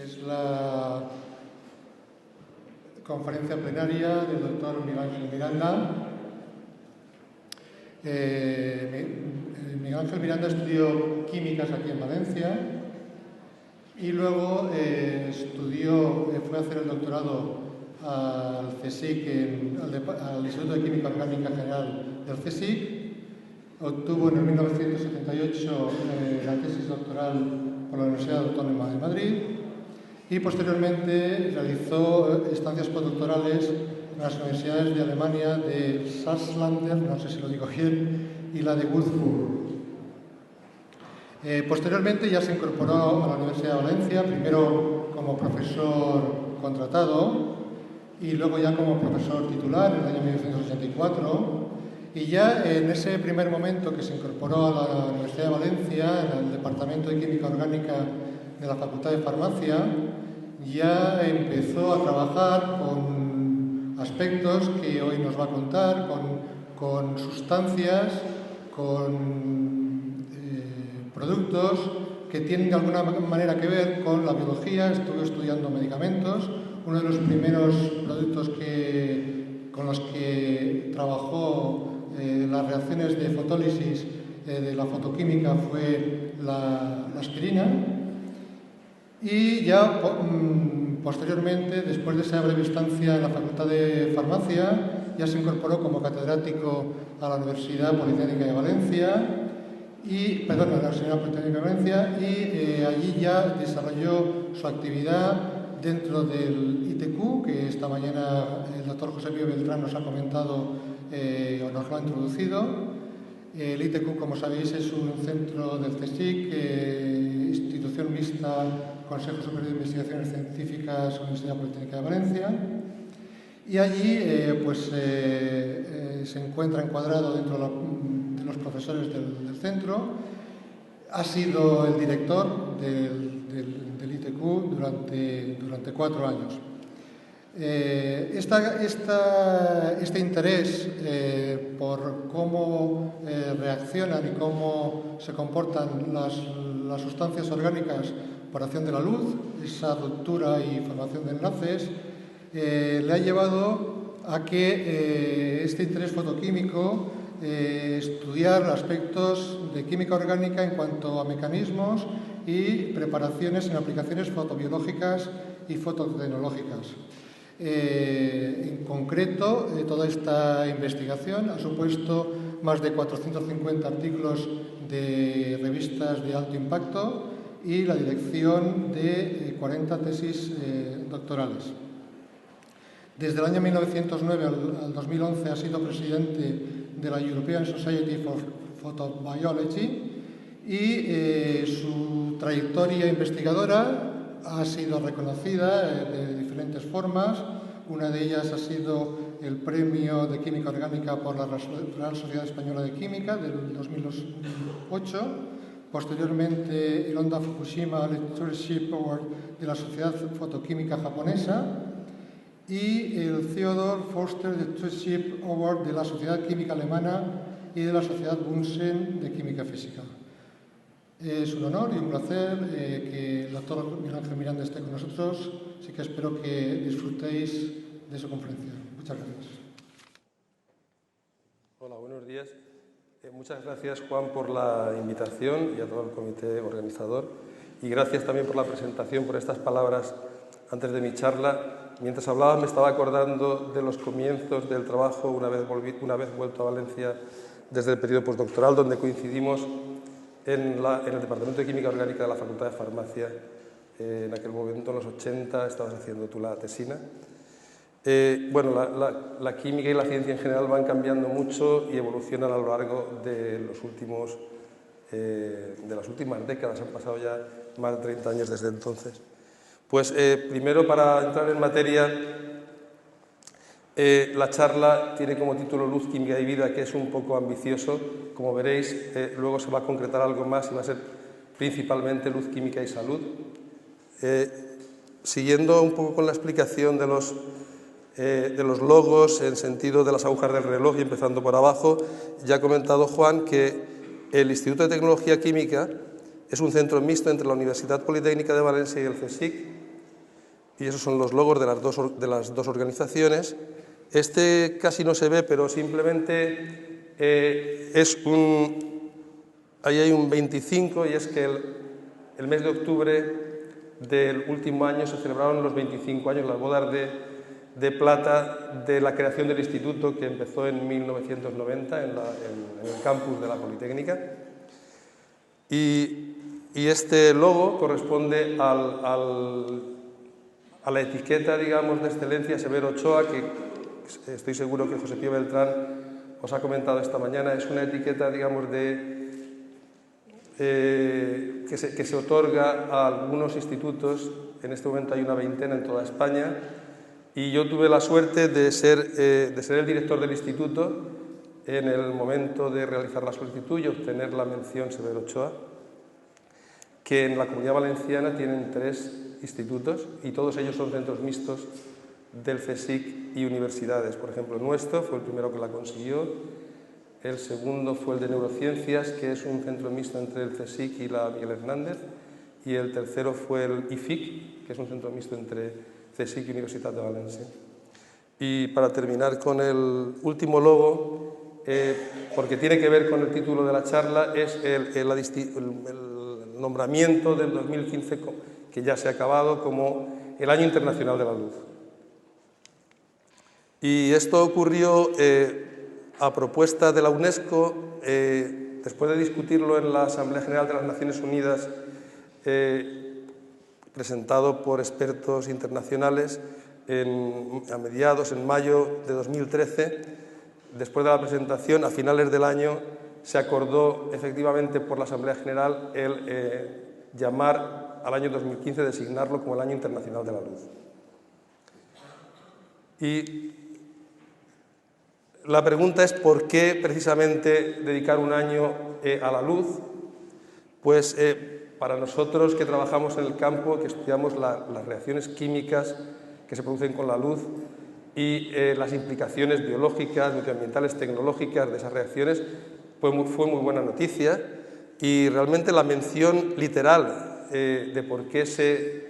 Es la conferencia plenaria del doctor Miguel Ángel Miranda. Miguel Ángel Miranda estudió químicas aquí en Valencia y luego fue a hacer el doctorado al CSIC, al Instituto de Química Orgánica General del CSIC. Obtuvo en el 1978 la tesis doctoral por la Universidad Autónoma de Madrid y posteriormente realizó estancias postdoctorales en las universidades de Alemania de Salzlander, no sé si lo digo bien, y la de Würzburg. Posteriormente ya se incorporó a la Universidad de Valencia, primero como profesor contratado y luego ya como profesor titular en el año 1984. Y ya en ese primer momento que se incorporó a la Universidad de Valencia, en el Departamento de Química Orgánica de la Facultad de Farmacia, ya empezó a trabajar con aspectos que hoy nos va a contar, con sustancias, con productos que tienen de alguna manera que ver con la biología. Estuve estudiando medicamentos. Uno de los primeros productos con los que trabajó las reacciones de fotólisis de la fotoquímica fue la aspirina. Y ya posteriormente, después de esa breve estancia en la Facultad de Farmacia, ya se incorporó como catedrático a la Universidad Politécnica de Valencia y allí ya desarrolló su actividad dentro del ITQ, que esta mañana el doctor José Pío Beltrán nos ha comentado o nos lo ha introducido. El ITQ, como sabéis, es un centro del CSIC, institución mixta, Consejo Superior de Investigaciones Científicas, Universidad Politécnica de Valencia. Y allí se encuentra encuadrado dentro de los profesores del centro. Ha sido el director del ITQ durante 4 años. Este interés por cómo reaccionan y cómo se comportan las sustancias orgánicas por acción de la luz, esa ruptura y formación de enlaces, le ha llevado a que este interés fotoquímico estudiar aspectos de química orgánica en cuanto a mecanismos y preparaciones en aplicaciones fotobiológicas y fototecnológicas. En concreto, toda esta investigación ha supuesto más de 450 artículos de revistas de alto impacto y la dirección de 40 tesis doctorales. Desde el año 1909 al 2011 ha sido presidente de la European Society for Photobiology y su trayectoria investigadora ha sido reconocida de diferentes formas. Una de ellas ha sido el Premio de Química Orgánica por la Real Sociedad Española de Química del 2008. Posteriormente, el Honda Fukushima Lectureship Award de la Sociedad Fotoquímica Japonesa y el Theodor Foster Lectureship Award de la Sociedad Química Alemana y de la Sociedad Bunsen de Química Física. Es un honor y un placer que el doctor Miguel Ángel Miranda esté con nosotros, así que espero que disfrutéis de su conferencia. Muchas gracias. Hola, buenos días. Muchas gracias, Juan, por la invitación y a todo el comité organizador. Y gracias también por la presentación, por estas palabras antes de mi charla. Mientras hablaba me estaba acordando de los comienzos del trabajo una vez vuelto a Valencia desde el periodo postdoctoral, donde coincidimos en el Departamento de Química Orgánica de la Facultad de Farmacia. En aquel momento, en los 80, estabas haciendo tú la tesina. La química y la ciencia en general van cambiando mucho y evolucionan a lo largo de las últimas décadas. Han pasado ya más de 30 años desde entonces. Pues primero, para entrar en materia, la charla tiene como título Luz, Química y Vida, que es un poco ambicioso. Como veréis, luego se va a concretar algo más y va a ser principalmente Luz, Química y Salud. Siguiendo un poco con la explicación de los logos en sentido de las agujas del reloj y empezando por abajo, ya ha comentado Juan que el Instituto de Tecnología Química es un centro mixto entre la Universidad Politécnica de Valencia y el CSIC, y esos son los logos de las dos organizaciones. Este casi no se ve, pero simplemente ahí hay un 25, y es que el mes de octubre del último año se celebraron los 25 años, las bodas de plata de la creación del instituto, que empezó en 1990 en el campus de la Politécnica. Y este logo corresponde a la etiqueta, digamos, de excelencia Severo Ochoa, que estoy seguro que José Pío Beltrán os ha comentado esta mañana. Es una etiqueta, digamos, que se otorga a algunos institutos. En este momento hay una veintena en toda España, y yo tuve la suerte de ser el director del instituto en el momento de realizar la solicitud y obtener la mención Severo Ochoa, que en la Comunidad Valenciana tienen 3 institutos y todos ellos son centros mixtos del CSIC y universidades. Por ejemplo, el nuestro fue el primero que la consiguió, el segundo fue el de Neurociencias, que es un centro mixto entre el CSIC y la Miguel Hernández, y el tercero fue el IFIC, que es un centro mixto entre CSIC y Universitat de València. Y para terminar con el último logo, porque tiene que ver con el título de la charla, es el nombramiento del 2015, que ya se ha acabado, como el Año Internacional de la Luz. Y esto ocurrió a propuesta de la UNESCO, después de discutirlo en la Asamblea General de las Naciones Unidas, presentado por expertos internacionales a mediados, en mayo de 2013. Después de la presentación, a finales del año, se acordó efectivamente por la Asamblea General el llamar al año 2015, designarlo como el Año Internacional de la Luz. Y la pregunta es ¿por qué precisamente dedicar un año a la luz? Pues para nosotros que trabajamos en el campo, que estudiamos las reacciones químicas que se producen con la luz y las implicaciones biológicas, medioambientales, tecnológicas de esas reacciones, fue muy buena noticia, y realmente la mención literal de por qué se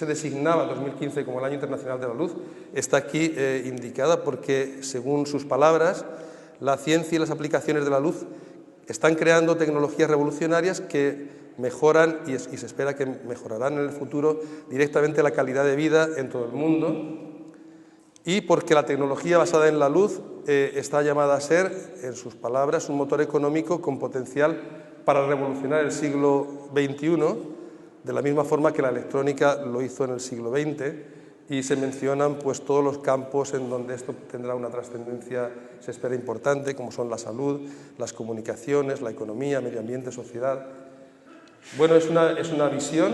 designaba 2015 como el Año Internacional de la Luz está aquí indicada, porque, según sus palabras, la ciencia y las aplicaciones de la luz están creando tecnologías revolucionarias que mejoran, y se espera que mejorarán en el futuro, directamente la calidad de vida en todo el mundo, y porque la tecnología basada en la luz está llamada a ser, en sus palabras, un motor económico con potencial para revolucionar el siglo XXI, de la misma forma que la electrónica lo hizo en el siglo XX, y se mencionan pues todos los campos en donde esto tendrá una trascendencia, se espera, importante, como son la salud, las comunicaciones, la economía, medio ambiente, sociedad. Bueno, es una visión,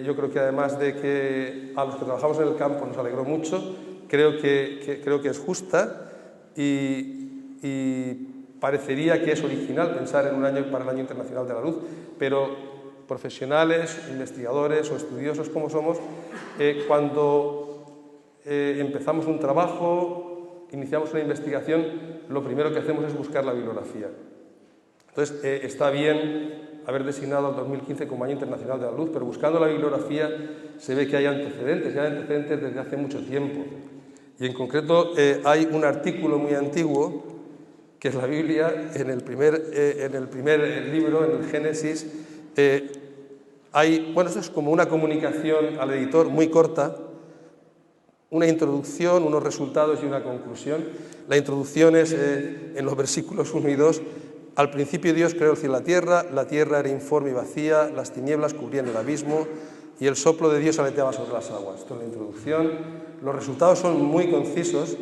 yo creo que además de que a los que trabajamos en el campo nos alegró mucho, creo que es justa, y parecería que es original pensar en un año para el Año Internacional de la Luz, pero profesionales, investigadores o estudiosos como somos, cuando empezamos un trabajo, iniciamos una investigación, lo primero que hacemos es buscar la bibliografía. Entonces, está bien haber designado el 2015 como Año Internacional de la Luz, pero buscando la bibliografía se ve que hay antecedentes desde hace mucho tiempo. Y en concreto hay un artículo muy antiguo, que es la Biblia, en el primer libro, en el Génesis. Esto es como una comunicación al editor muy corta, una introducción, unos resultados y una conclusión. La introducción es en los versículos 1 y 2. Al principio Dios creó el cielo y la tierra era informe y vacía, las tinieblas cubrían el abismo y el soplo de Dios aleteaba sobre las aguas. Esto es la introducción. Los resultados son muy concisos.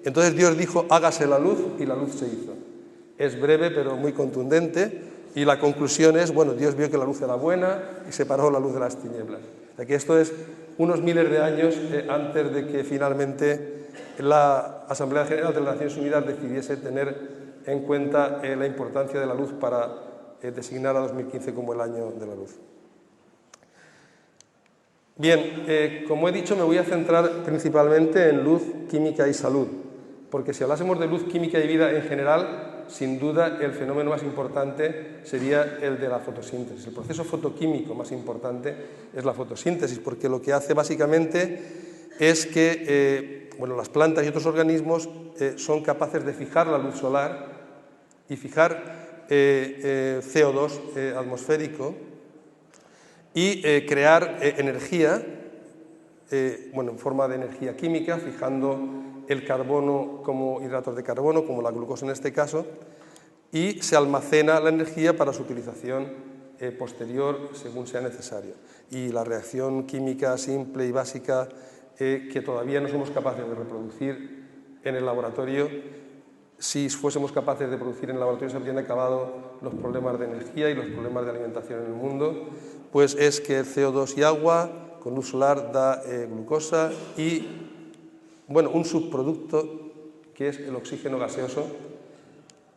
Entonces Dios dijo, hágase la luz, y la luz se hizo. Es breve pero muy contundente. Y la conclusión es, bueno, Dios vio que la luz era buena y separó la luz de las tinieblas. O sea que esto es unos miles de años antes de que finalmente la Asamblea General de las Naciones Unidas decidiese tener en cuenta la importancia de la luz para designar a 2015 como el Año de la Luz. Bien, como he dicho, me voy a centrar principalmente en luz, química y salud, porque si hablásemos de luz, química y vida en general, sin duda el fenómeno más importante sería el de la fotosíntesis. El proceso fotoquímico más importante es la fotosíntesis, porque lo que hace básicamente es que las plantas y otros organismos son capaces de fijar la luz solar y fijar CO2 atmosférico y crear energía, en forma de energía química, fijando el carbono como hidratos de carbono, como la glucosa en este caso, y se almacena la energía para su utilización posterior según sea necesario. Y la reacción química simple y básica que todavía no somos capaces de reproducir en el laboratorio, si fuésemos capaces de producir en el laboratorio se habrían acabado los problemas de energía y los problemas de alimentación en el mundo, pues es que el CO2 y agua con luz solar da glucosa y un subproducto que es el oxígeno gaseoso,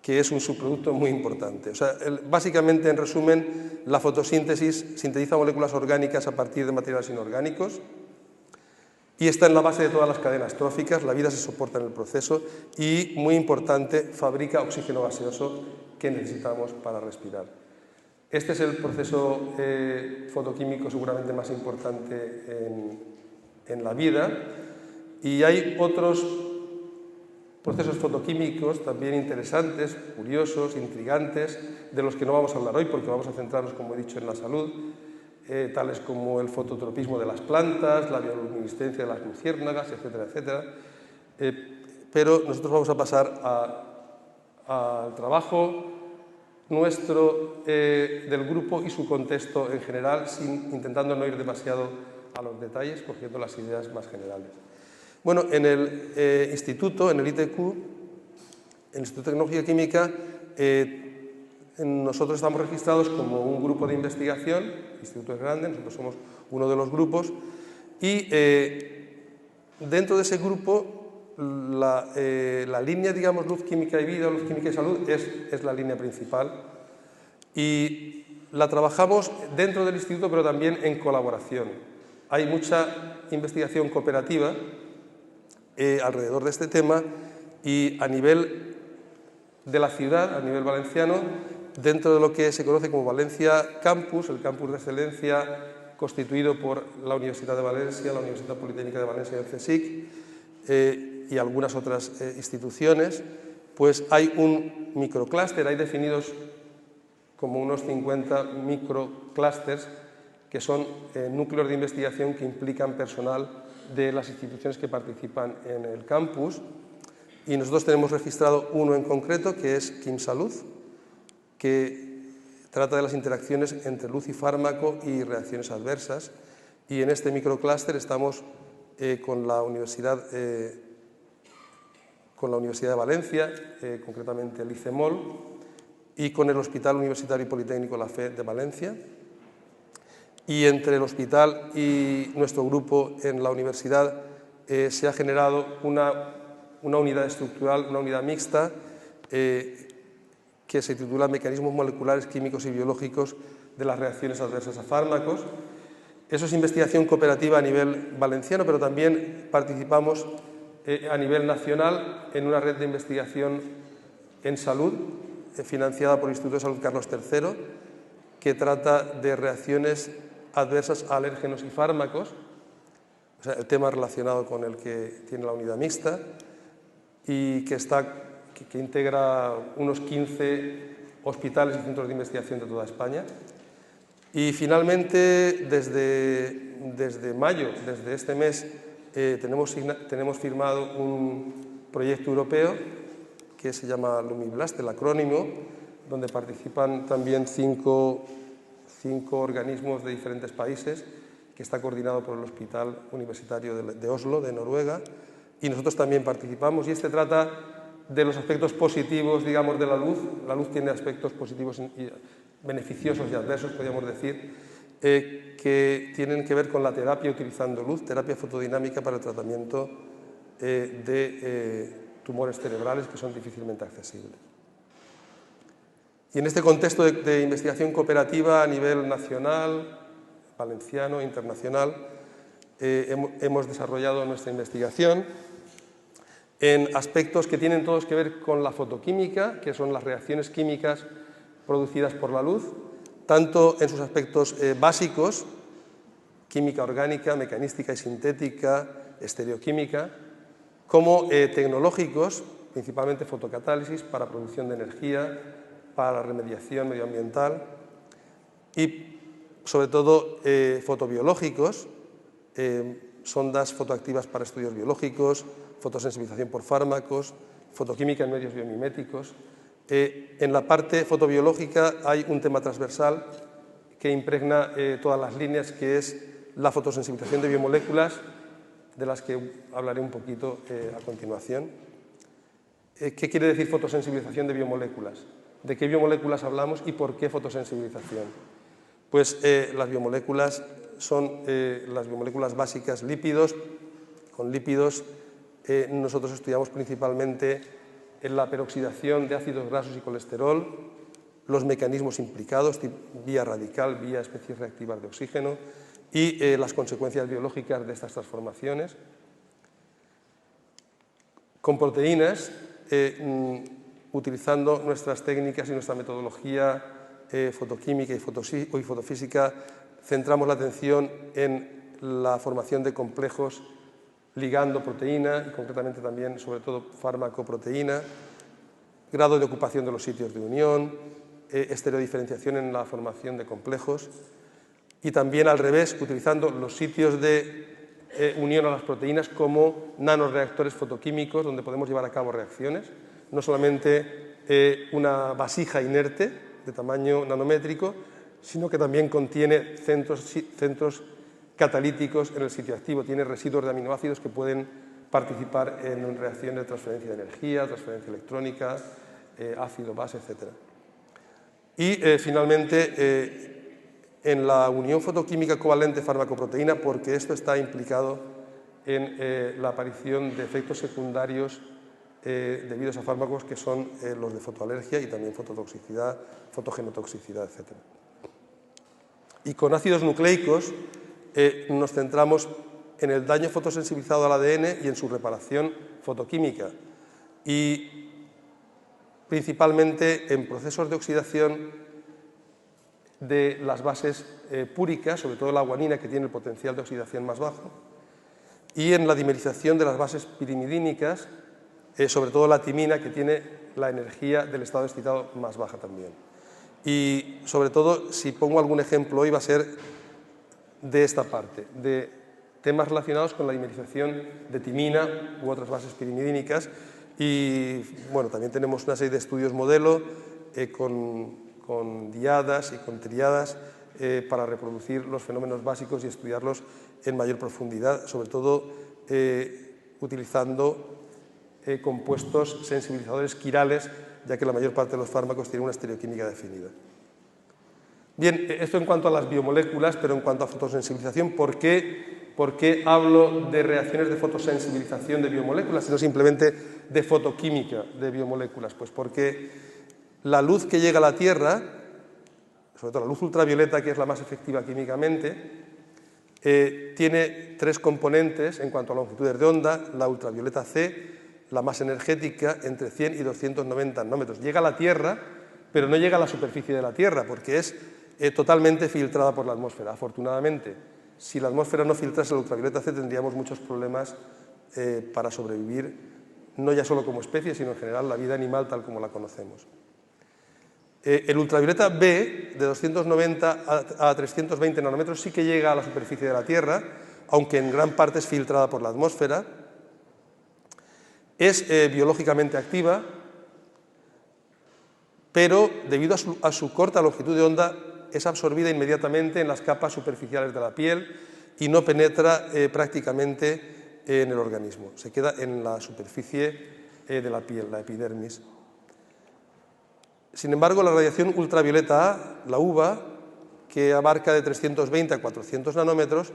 que es un subproducto muy importante. O sea, básicamente, en resumen, la fotosíntesis sintetiza moléculas orgánicas a partir de materiales inorgánicos y está en la base de todas las cadenas tróficas, la vida se soporta en el proceso y, muy importante, fabrica oxígeno gaseoso que necesitamos para respirar. Este es el proceso fotoquímico seguramente más importante en la vida. Y hay otros procesos fotoquímicos también interesantes, curiosos, intrigantes, de los que no vamos a hablar hoy porque vamos a centrarnos, como he dicho, en la salud, tales como el fototropismo de las plantas, la bioluminiscencia de las luciérnagas, etcétera, etcétera. Pero nosotros vamos a pasar al trabajo nuestro del grupo y su contexto en general, intentando no ir demasiado a los detalles, cogiendo las ideas más generales. Bueno, en el instituto, en el ITQ, en el Instituto de Tecnología Química, nosotros estamos registrados como un grupo de investigación, el instituto es grande, nosotros somos uno de los grupos, y dentro de ese grupo la línea, digamos, luz química y vida, luz química y salud, es la línea principal, y la trabajamos dentro del instituto, pero también en colaboración. Hay mucha investigación cooperativa alrededor de este tema y a nivel de la ciudad, a nivel valenciano, dentro de lo que se conoce como Valencia Campus, el campus de excelencia constituido por la Universidad de Valencia, la Universidad Politécnica de Valencia y el CSIC y algunas otras instituciones, pues hay un microclúster, hay definidos como unos 50 microclústeres que son núcleos de investigación que implican personal de las instituciones que participan en el campus, y nosotros tenemos registrado uno en concreto que es Quimsalud, que trata de las interacciones entre luz y fármaco y reacciones adversas, y en este microclúster estamos con la Universidad de Valencia, concretamente el ICEMOL, y con el Hospital Universitario y Politécnico La Fe de Valencia. Y entre el hospital y nuestro grupo en la universidad se ha generado una unidad estructural, una unidad mixta que se titula Mecanismos moleculares, químicos y biológicos de las reacciones adversas a fármacos. Eso es investigación cooperativa a nivel valenciano, pero también participamos a nivel nacional en una red de investigación en salud financiada por el Instituto de Salud Carlos III, que trata de reacciones adversas a alérgenos y fármacos, o sea, el tema relacionado con el que tiene la unidad mixta, y que integra unos 15 hospitales y centros de investigación de toda España. Y finalmente, desde mayo, desde este mes, tenemos firmado un proyecto europeo que se llama LumiBlast, el acrónimo, donde participan también cinco organismos de diferentes países, que está coordinado por el Hospital Universitario de Oslo, de Noruega, y nosotros también participamos, y este trata de los aspectos positivos, digamos, de la luz. La luz tiene aspectos positivos y beneficiosos y adversos, podríamos decir, que tienen que ver con la terapia utilizando luz, terapia fotodinámica para el tratamiento de tumores cerebrales que son difícilmente accesibles. Y en este contexto de investigación cooperativa a nivel nacional, valenciano, internacional, hemos desarrollado nuestra investigación en aspectos que tienen todos que ver con la fotoquímica, que son las reacciones químicas producidas por la luz, tanto en sus aspectos básicos, química orgánica, mecanística y sintética, estereoquímica, como tecnológicos, principalmente fotocatálisis para producción de energía, para remediación medioambiental y, sobre todo, fotobiológicos, sondas fotoactivas para estudios biológicos, fotosensibilización por fármacos, fotoquímica en medios biomiméticos. En la parte fotobiológica hay un tema transversal que impregna todas las líneas, que es la fotosensibilización de biomoléculas, de las que hablaré un poquito a continuación. ¿Qué quiere decir fotosensibilización de biomoléculas? ¿De qué biomoléculas hablamos y por qué fotosensibilización? Pues las biomoléculas son las biomoléculas básicas, lípidos. Con lípidos nosotros estudiamos principalmente en la peroxidación de ácidos grasos y colesterol, los mecanismos implicados, vía radical, vía especies reactivas de oxígeno, y las consecuencias biológicas de estas transformaciones. Con proteínas, utilizando nuestras técnicas y nuestra metodología fotoquímica y fotofísica, centramos la atención en la formación de complejos ligando proteína y concretamente también, sobre todo, fármaco-proteína, grado de ocupación de los sitios de unión, estereodiferenciación en la formación de complejos y también al revés, utilizando los sitios de unión a las proteínas como nanoreactores fotoquímicos donde podemos llevar a cabo reacciones, no solamente una vasija inerte de tamaño nanométrico, sino que también contiene centros catalíticos en el sitio activo, tiene residuos de aminoácidos que pueden participar en reacciones de transferencia de energía, transferencia electrónica, ácido, base, etc. Y finalmente en la unión fotoquímica covalente fármaco-proteína, porque esto está implicado en la aparición de efectos secundarios debidos a fármacos que son los de fotoalergia y también fototoxicidad, fotogenotoxicidad, etc. Y con ácidos nucleicos nos centramos en el daño fotosensibilizado al ADN y en su reparación fotoquímica y principalmente en procesos de oxidación de las bases púricas, sobre todo la guanina, que tiene el potencial de oxidación más bajo, y en la dimerización de las bases pirimidínicas, sobre todo la timina, que tiene la energía del estado excitado más baja también. Y sobre todo, si pongo algún ejemplo hoy, va a ser de esta parte, de temas relacionados con la dimerización de timina u otras bases pirimidínicas. Y bueno, también tenemos una serie de estudios modelo con diadas y con triadas para reproducir los fenómenos básicos y estudiarlos en mayor profundidad, sobre todo utilizando compuestos sensibilizadores quirales, ya que la mayor parte de los fármacos tienen una estereoquímica definida. Bien, esto en cuanto a las biomoléculas, pero en cuanto a fotosensibilización, ¿por qué hablo de reacciones de fotosensibilización de biomoléculas y no simplemente de fotoquímica de biomoléculas? Pues porque la luz que llega a la Tierra, sobre todo la luz ultravioleta, que es la más efectiva químicamente, tiene tres componentes en cuanto a longitudes de onda: la ultravioleta C, la más energética, entre 100 y 290 nanómetros. Llega a la Tierra, pero no llega a la superficie de la Tierra, porque es totalmente filtrada por la atmósfera. Afortunadamente, si la atmósfera no filtrase la ultravioleta C, tendríamos muchos problemas para sobrevivir, no ya solo como especie, sino en general la vida animal tal como la conocemos. El ultravioleta B, de 290 a 320 nanómetros, sí que llega a la superficie de la Tierra, aunque en gran parte es filtrada por la atmósfera. Es biológicamente activa, pero debido a su corta longitud de onda es absorbida inmediatamente en las capas superficiales de la piel y no penetra prácticamente en el organismo. Se queda en la superficie de la piel, la epidermis. Sin embargo, la radiación ultravioleta A, la UVA, que abarca de 320 a 400 nanómetros,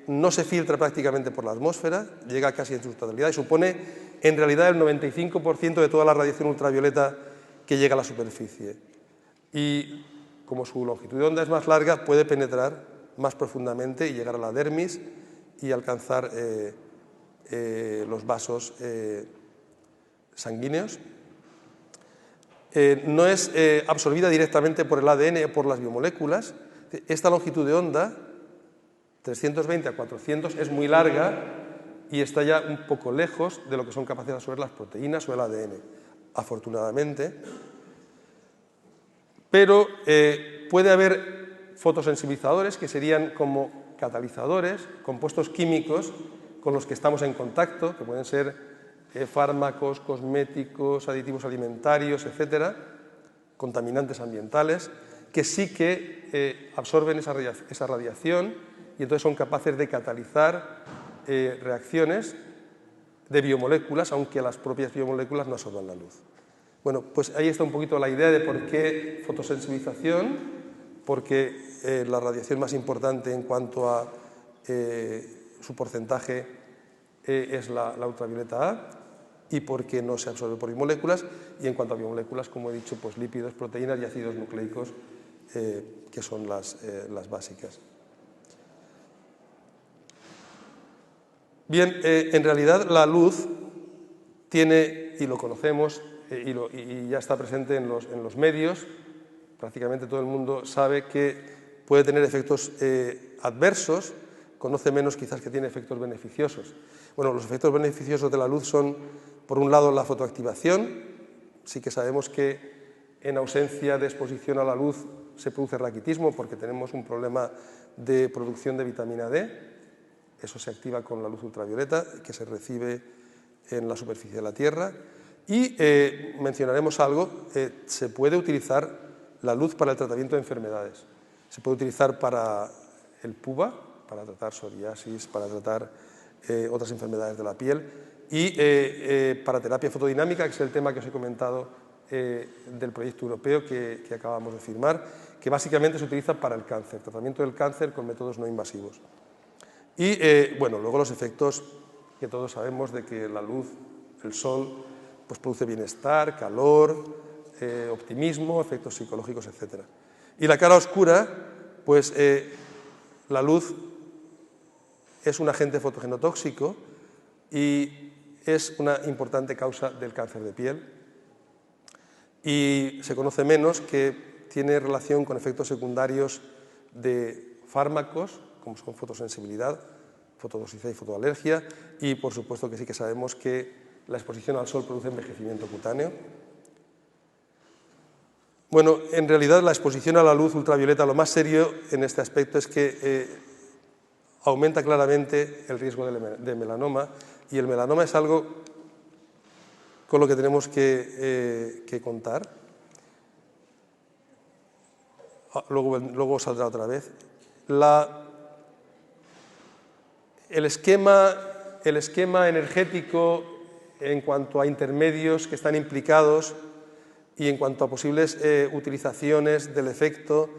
no se filtra prácticamente por la atmósfera, llega casi en su totalidad y supone en realidad el 95% de toda la radiación ultravioleta que llega a la superficie. Y como su longitud de onda es más larga, puede penetrar más profundamente y llegar a la dermis y alcanzar los vasos sanguíneos. No es absorbida directamente por el ADN o por las biomoléculas. Esta longitud de onda, 320 a 400, es muy larga y está ya un poco lejos de lo que son capaces de absorber las proteínas o el ADN, afortunadamente. Pero puede haber fotosensibilizadores que serían como catalizadores, compuestos químicos con los que estamos en contacto, que pueden ser fármacos, cosméticos, aditivos alimentarios, etcétera, contaminantes ambientales, que sí que absorben esa radiación y entonces son capaces de catalizar reacciones de biomoléculas, aunque las propias biomoléculas no absorban la luz. Bueno, pues ahí está un poquito la idea de por qué fotosensibilización, porque la radiación más importante en cuanto a su porcentaje es la ultravioleta A, y porque no se absorbe por biomoléculas, y en cuanto a biomoléculas, como he dicho, pues lípidos, proteínas y ácidos nucleicos, que son las básicas. Bien, en realidad la luz tiene, y lo conocemos, y ya está presente en los medios, prácticamente todo el mundo sabe que puede tener efectos adversos, conoce menos quizás que tiene efectos beneficiosos. Bueno, los efectos beneficiosos de la luz son, por un lado, la fotoactivación. Sí que sabemos que en ausencia de exposición a la luz se produce raquitismo porque tenemos un problema de producción de vitamina D. Eso se activa con la luz ultravioleta que se recibe en la superficie de la Tierra. Y mencionaremos algo, se puede utilizar la luz para el tratamiento de enfermedades. Se puede utilizar para el PUVA, para tratar psoriasis, para tratar otras enfermedades de la piel, y para terapia fotodinámica, que es el tema que os he comentado del proyecto europeo que acabamos de firmar, que básicamente se utiliza para el cáncer, tratamiento del cáncer con métodos no invasivos. Y bueno, luego los efectos que todos sabemos de que la luz, el sol, pues produce bienestar, calor, optimismo, efectos psicológicos, etc. Y la cara oscura, pues la luz es un agente fotogenotóxico y es una importante causa del cáncer de piel. Y se conoce menos que tiene relación con efectos secundarios de fármacos, como son fotosensibilidad, fototoxicidad y fotoalergia, y por supuesto que sí que sabemos que la exposición al sol produce envejecimiento cutáneo. Bueno, en realidad la exposición a la luz ultravioleta, lo más serio en este aspecto es que aumenta claramente el riesgo de melanoma, y el melanoma es algo con lo que tenemos que contar. Luego saldrá otra vez. El esquema energético en cuanto a intermedios que están implicados y en cuanto a posibles utilizaciones del efecto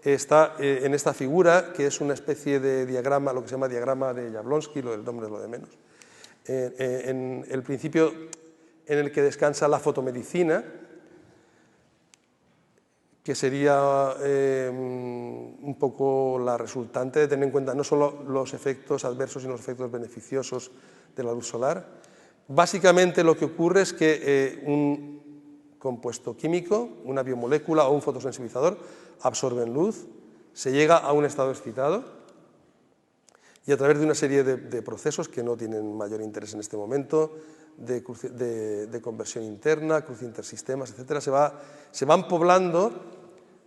está en esta figura, que es una especie de diagrama, lo que se llama diagrama de Jablonski, el nombre es lo de menos. En el principio en el que descansa la fotomedicina, que sería un poco la resultante de tener en cuenta no solo los efectos adversos, sino los efectos beneficiosos de la luz solar. Básicamente lo que ocurre es que un compuesto químico, una biomolécula o un fotosensibilizador absorben luz, se llega a un estado excitado y a través de una serie de procesos que no tienen mayor interés en este momento, de conversión interna, cruce intersistemas, etc., se van poblando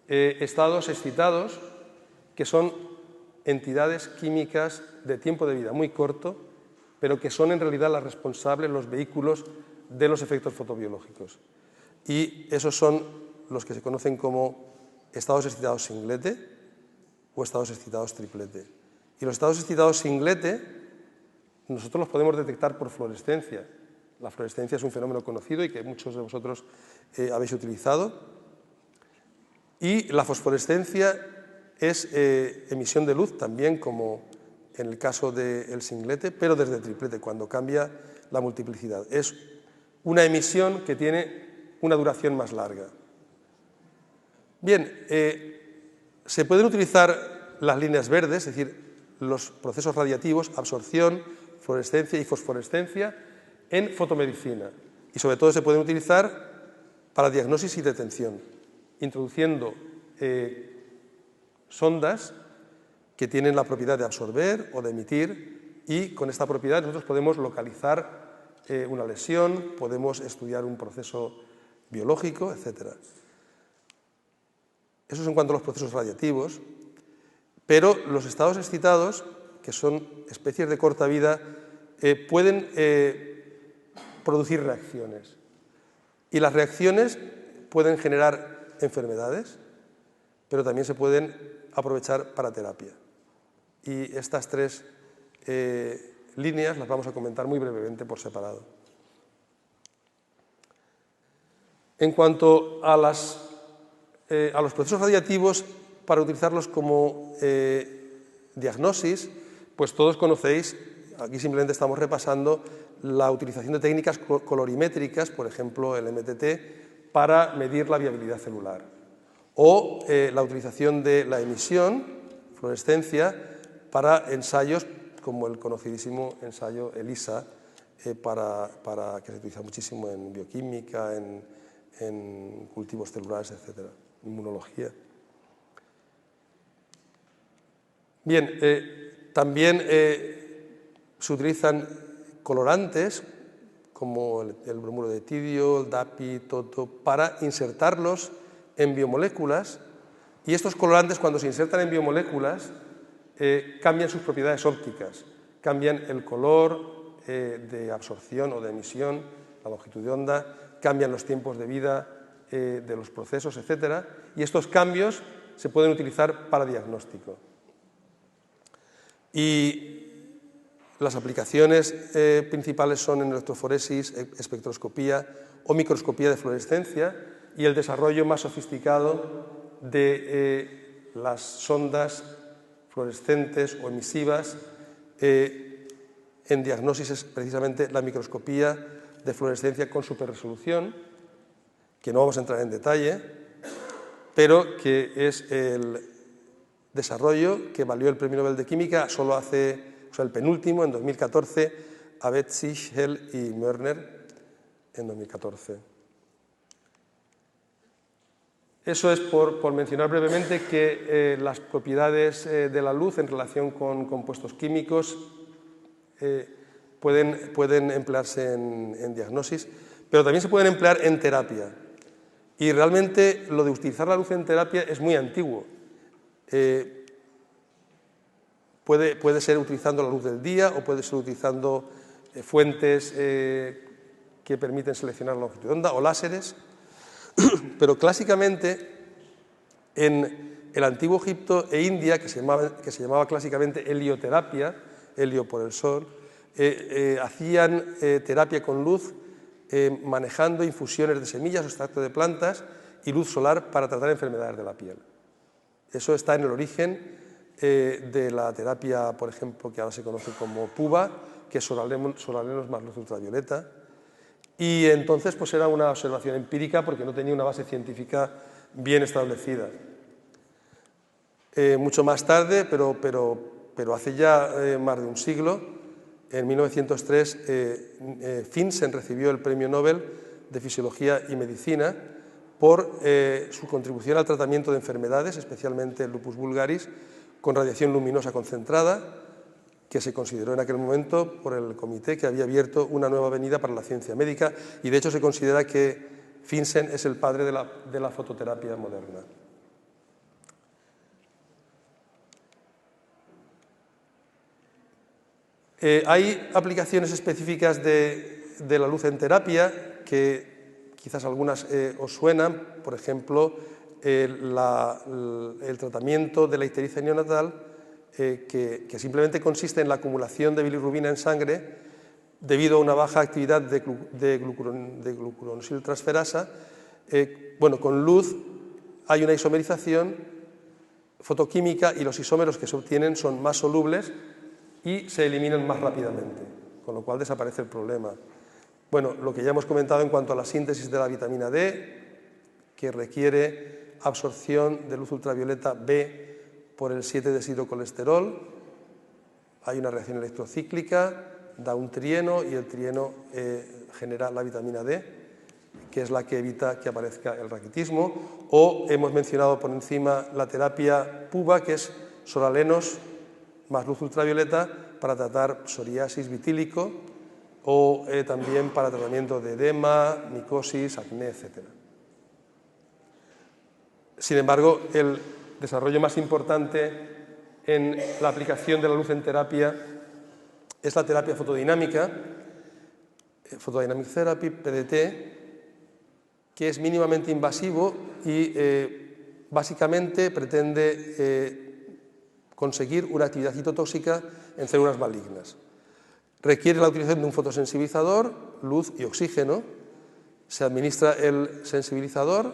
estados excitados que son entidades químicas de tiempo de vida muy corto, pero que son en realidad las responsables, los vehículos de los efectos fotobiológicos. Y esos son los que se conocen como estados excitados singlete o estados excitados triplete. Y los estados excitados singlete nosotros los podemos detectar por fluorescencia. La fluorescencia es un fenómeno conocido y que muchos de vosotros habéis utilizado. Y la fosforescencia es emisión de luz también, como en el caso del singlete, pero desde el triplete, cuando cambia la multiplicidad. Es una emisión que tiene una duración más larga. Bien, se pueden utilizar las líneas verdes, es decir, los procesos radiativos, absorción, fluorescencia y fosforescencia en fotomedicina. Y sobre todo se pueden utilizar para diagnosis y detención, introduciendo sondas que tienen la propiedad de absorber o de emitir, y con esta propiedad nosotros podemos localizar una lesión, podemos estudiar un proceso biológico, etc. Eso es en cuanto a los procesos radiactivos, pero los estados excitados, que son especies de corta vida, pueden producir reacciones. Y las reacciones pueden generar enfermedades, pero también se pueden aprovechar para terapia. Y estas tres líneas las vamos a comentar muy brevemente por separado. En cuanto a los procesos radiactivos, para utilizarlos como diagnosis, pues todos conocéis, aquí simplemente estamos repasando la utilización de técnicas colorimétricas, por ejemplo el MTT, para medir la viabilidad celular, o la utilización de la emisión, fluorescencia, para ensayos como el conocidísimo ensayo ELISA, que se utiliza muchísimo en bioquímica, en cultivos celulares, etc., inmunología. Bien, también se utilizan colorantes como el bromuro de tidio, el DAPI, TOTO, para insertarlos en biomoléculas, y estos colorantes, cuando se insertan en biomoléculas, cambian sus propiedades ópticas, cambian el color de absorción o de emisión, la longitud de onda, cambian los tiempos de vida de los procesos, etc. Y estos cambios se pueden utilizar para diagnóstico. Y las aplicaciones principales son en electroforesis, espectroscopía o microscopía de fluorescencia, y el desarrollo más sofisticado de las sondas fluorescentes o emisivas en diagnosis es precisamente la microscopía de fluorescencia con superresolución, que no vamos a entrar en detalle, pero que es el desarrollo que valió el Premio Nobel de Química solo el penúltimo, en 2014, a Betzig, Hell y Mörner, en 2014. Eso es por mencionar brevemente que las propiedades de la luz en relación con compuestos químicos pueden emplearse en diagnosis, pero también se pueden emplear en terapia. Y realmente lo de utilizar la luz en terapia es muy antiguo. Puede ser utilizando la luz del día o puede ser utilizando fuentes que permiten seleccionar la longitud de onda o láseres. Pero clásicamente en el antiguo Egipto e India, que se llamaba clásicamente helioterapia, helio por el sol, hacían terapia con luz manejando infusiones de semillas o extracto de plantas y luz solar para tratar enfermedades de la piel. Eso está en el origen de la terapia, por ejemplo, que ahora se conoce como PUVA, que es solalenos más luz ultravioleta. Y entonces pues era una observación empírica porque no tenía una base científica bien establecida. Mucho más tarde, pero hace ya más de un siglo, en 1903, Finsen recibió el Premio Nobel de Fisiología y Medicina por su contribución al tratamiento de enfermedades, especialmente el lupus vulgaris, con radiación luminosa concentrada, que se consideró en aquel momento por el comité que había abierto una nueva avenida para la ciencia médica, y de hecho se considera que Finsen es el padre de la fototerapia moderna. Hay aplicaciones específicas de la luz en terapia que quizás algunas os suenan, por ejemplo, el tratamiento de la ictericia neonatal, que simplemente consiste en la acumulación de bilirrubina en sangre debido a una baja actividad de glucuronosiltransferasa. Con luz hay una isomerización fotoquímica y los isómeros que se obtienen son más solubles y se eliminan más rápidamente, con lo cual desaparece el problema. Lo que ya hemos comentado en cuanto a la síntesis de la vitamina D, que requiere absorción de luz ultravioleta B por el 7-deshidrocolesterol, hay una reacción electrocíclica da un trieno y el trieno genera la vitamina D, que es la que evita que aparezca el raquitismo. O hemos mencionado por encima la terapia PUVA, que es solalenos más luz ultravioleta para tratar psoriasis, vitílico, o también para tratamiento de edema, micosis, acné, etc. Sin embargo, el desarrollo más importante en la aplicación de la luz en terapia es la terapia fotodinámica, Photodynamic Therapy, PDT, que es mínimamente invasivo y básicamente pretende conseguir una actividad citotóxica en células malignas. Requiere la utilización de un fotosensibilizador, luz y oxígeno. Se administra el sensibilizador,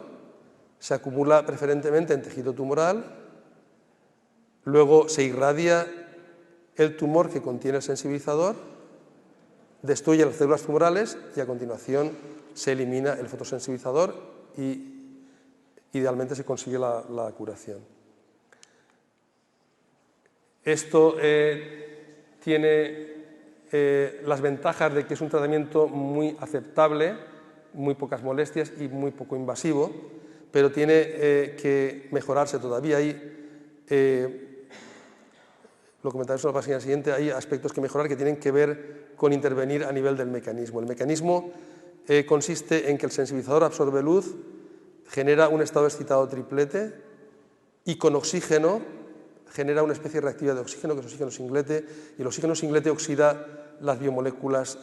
se acumula preferentemente en tejido tumoral, luego se irradia el tumor que contiene el sensibilizador, destruye las células tumorales y a continuación se elimina el fotosensibilizador y idealmente se consigue la curación. Esto tiene las ventajas de que es un tratamiento muy aceptable, muy pocas molestias y muy poco invasivo, pero tiene que mejorarse todavía. Lo comentaremos en la página siguiente, hay aspectos que mejorar que tienen que ver con intervenir a nivel del mecanismo. El mecanismo consiste en que el sensibilizador absorbe luz, genera un estado excitado triplete y con oxígeno genera una especie reactiva de oxígeno, que es oxígeno singlete, y el oxígeno singlete oxida las biomoléculas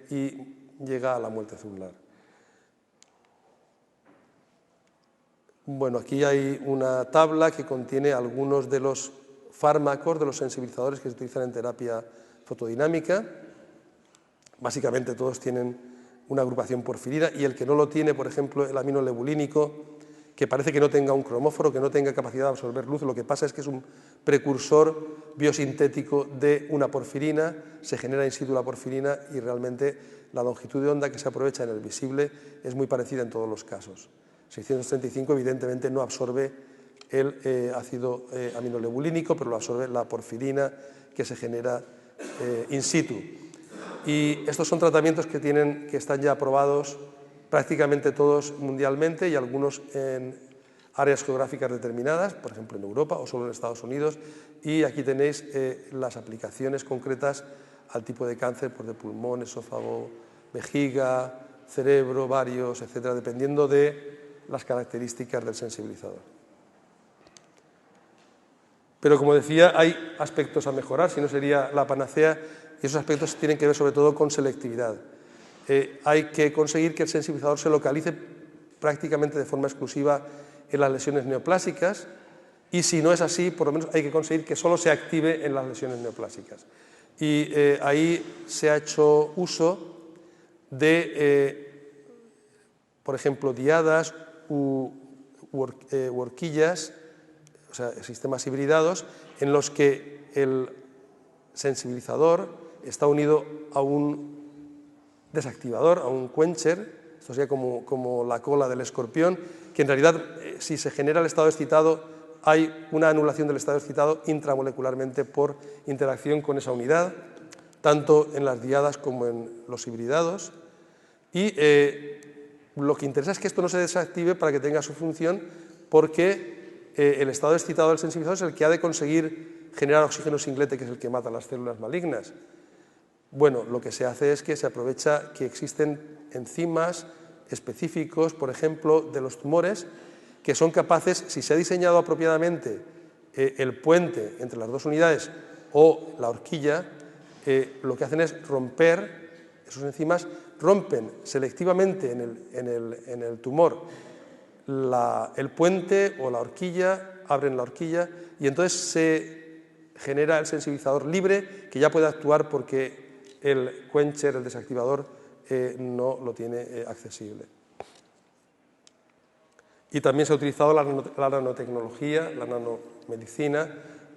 y llega a la muerte celular. Bueno, aquí hay una tabla que contiene algunos de los fármacos, de los sensibilizadores que se utilizan en terapia fotodinámica. Básicamente todos tienen una agrupación porfirina y el que no lo tiene, por ejemplo, el aminolebulínico, que parece que no tenga un cromóforo, que no tenga capacidad de absorber luz, lo que pasa es que es un precursor biosintético de una porfirina, se genera in situ la porfirina y realmente la longitud de onda que se aprovecha en el visible es muy parecida en todos los casos. 635 evidentemente no absorbe el ácido aminolebulínico, pero lo absorbe la porfirina que se genera in situ. Y estos son tratamientos que están ya aprobados prácticamente todos mundialmente y algunos en áreas geográficas determinadas, por ejemplo en Europa o solo en Estados Unidos, y aquí tenéis las aplicaciones concretas al tipo de cáncer, pues de pulmón, esófago, vejiga, cerebro, varios, etcétera, dependiendo de las características del sensibilizador. Pero como decía, hay aspectos a mejorar, si no sería la panacea, y esos aspectos tienen que ver sobre todo con selectividad. Hay que conseguir que el sensibilizador se localice prácticamente de forma exclusiva en las lesiones neoplásicas y si no es así, por lo menos hay que conseguir que solo se active en las lesiones neoplásicas. Y ahí se ha hecho uso de, por ejemplo, diadas u horquillas, o sea, sistemas hibridados, en los que el sensibilizador está unido a un desactivador, a un quencher, esto sería como la cola del escorpión, que en realidad si se genera el estado excitado hay una anulación del estado excitado intramolecularmente por interacción con esa unidad, tanto en las diadas como en los hibridados, y lo que interesa es que esto no se desactive para que tenga su función, porque el estado excitado del sensibilizador es el que ha de conseguir generar oxígeno singlete, que es el que mata las células malignas. Bueno, lo que se hace es que se aprovecha que existen enzimas específicos, por ejemplo, de los tumores, que son capaces, si se ha diseñado apropiadamente el puente entre las dos unidades o la horquilla, lo que hacen es romper, esos enzimas rompen selectivamente en el tumor el puente o la horquilla, abren la horquilla y entonces se genera el sensibilizador libre que ya puede actuar porque el quencher, el desactivador, no lo tiene accesible. Y también se ha utilizado la nanotecnología, la nanomedicina,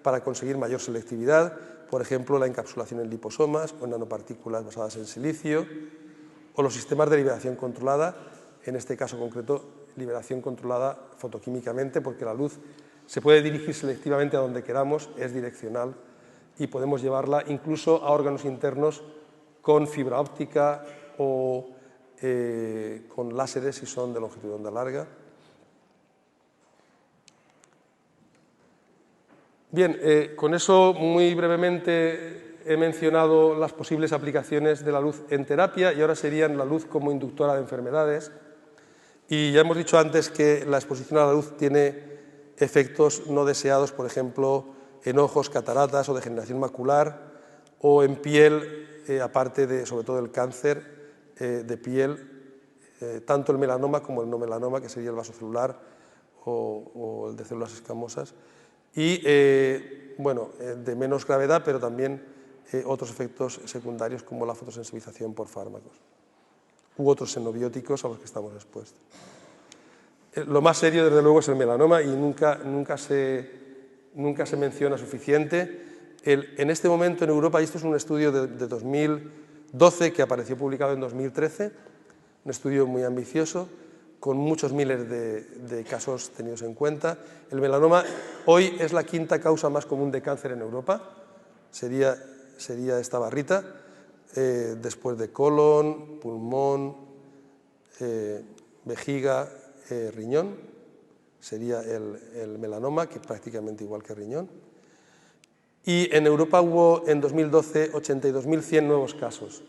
para conseguir mayor selectividad, por ejemplo, la encapsulación en liposomas o en nanopartículas basadas en silicio, o los sistemas de liberación controlada, en este caso concreto, liberación controlada fotoquímicamente, porque la luz se puede dirigir selectivamente a donde queramos, es direccional, y podemos llevarla incluso a órganos internos con fibra óptica o con láseres si son de longitud de onda larga. Bien, con eso muy brevemente he mencionado las posibles aplicaciones de la luz en terapia y ahora serían la luz como inductora de enfermedades. Y ya hemos dicho antes que la exposición a la luz tiene efectos no deseados, por ejemplo, en ojos, cataratas o degeneración macular, o en piel, aparte de, sobre todo, el cáncer de piel, tanto el melanoma como el no melanoma, que sería el vasocelular o el de células escamosas, y, bueno, de menos gravedad, pero también otros efectos secundarios como la fotosensibilización por fármacos u otros xenobióticos a los que estamos expuestos. Lo más serio, desde luego, es el melanoma y nunca se menciona suficiente. En este momento en Europa, y esto es un estudio de 2012 que apareció publicado en 2013, un estudio muy ambicioso, con muchos miles de casos tenidos en cuenta. El melanoma hoy es la quinta causa más común de cáncer en Europa, sería esta barrita, después de colon, pulmón, vejiga, riñón, sería el melanoma, que es prácticamente igual que riñón. Y en Europa hubo en 2012 82.100 nuevos casos,